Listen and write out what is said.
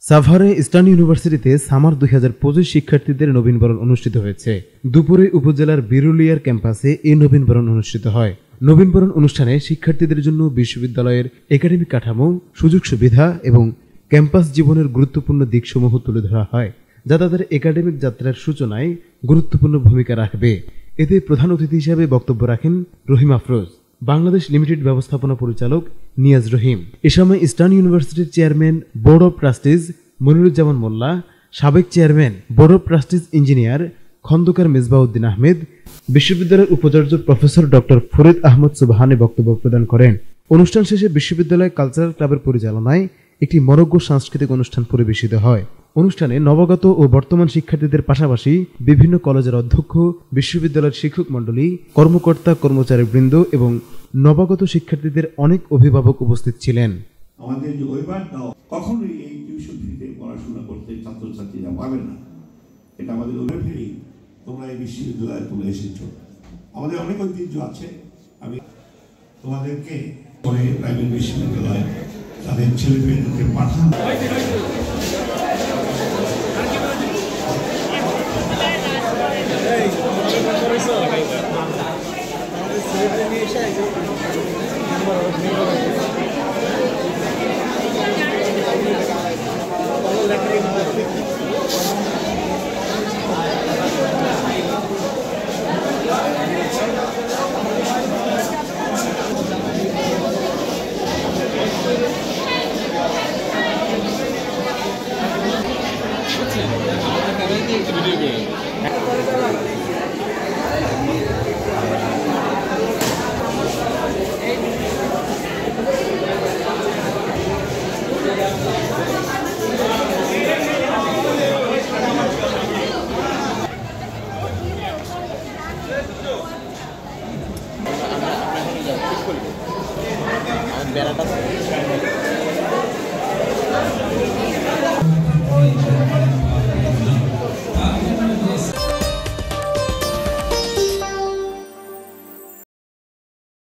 সাভারে ইস্টার্ন ইউনিভার্সিটিতে সামার 2025 শিক্ষার্থীদের নবীনবরণ অনুষ্ঠিত হয়েছে। দুপুরে উপজেলার বিরুলিয়ার ক্যাম্পাসে এই নবীনবরণ অনুষ্ঠিত হয়। নবীনবরণ অনুষ্ঠানে শিক্ষার্থীদের জন্য বিশ্ববিদ্যালয়ের একাডেমিক কাঠামো, সুযোগ সুবিধা এবং ক্যাম্পাস জীবনের গুরুত্বপূর্ণ দিকসমূহ তুলে ধরা হয়, যা তাদের একাডেমিক যাত্রার সূচনায় গুরুত্বপূর্ণ ভূমিকা রাখবে। এতে প্রধান অতিথি হিসেবে বক্তব্য রাখেন রহিম আফরোজ, বাংলাদেশ লিমিটেড ব্যবস্থাপনা পরিচালক নিয়াজ রহিম। এ সময় ইস্টার্ন ইউনিভার্সিটির chairman board of trustees Moniruzzaman Molla, সাবেক chairman board of trustees engineer Khandakar Mezbauddin Ahmed, বিশ্ববিদ্যালয়ের উপাচার্য প্রফেসর ডক্টর ফরিদ আহমদ সুবহানি বক্তব্য প্রদান করেন। অনুষ্ঠান শেষে বিশ্ববিদ্যালয় কালচারাল ক্লাবের পরিচালনায় একটি মনোজ্ঞ সাংস্কৃতিক অনুষ্ঠান পরিবেশিত হয়। অনুষ্ঠানে নবাগত ও বর্তমান শিক্ষার্থীদের পাশাপাশি বিভিন্ন কলেজের অধ্যক্ষ, বিশ্ববিদ্যালয়ের শিক্ষক মণ্ডলী, কর্মকর্তা কর্মচারীবৃন্দ এবং নবাগত শিক্ষার্থীদের অনেক অভিভাবক উপস্থিত ছিলেন। আমাদের যে অভিভাবকরাও কখনোই এই টিউশন ফিতে পড়াশোনা করতে ছাত্রছাত্রীরা পাবে না। এটা আমাদের অভিভাবকই তোমরা এই বিশ্ববিদ্যালয়ে তোমরা এসেছো। আমাদের অনেক ঐতিহ্য আছে। আমি তোমাদেরকে পরে প্রাইভেট বিশ্ববিদ্যালয় তাদের ছেলেমেয়েদেরকে পাঠান। বেড়াটা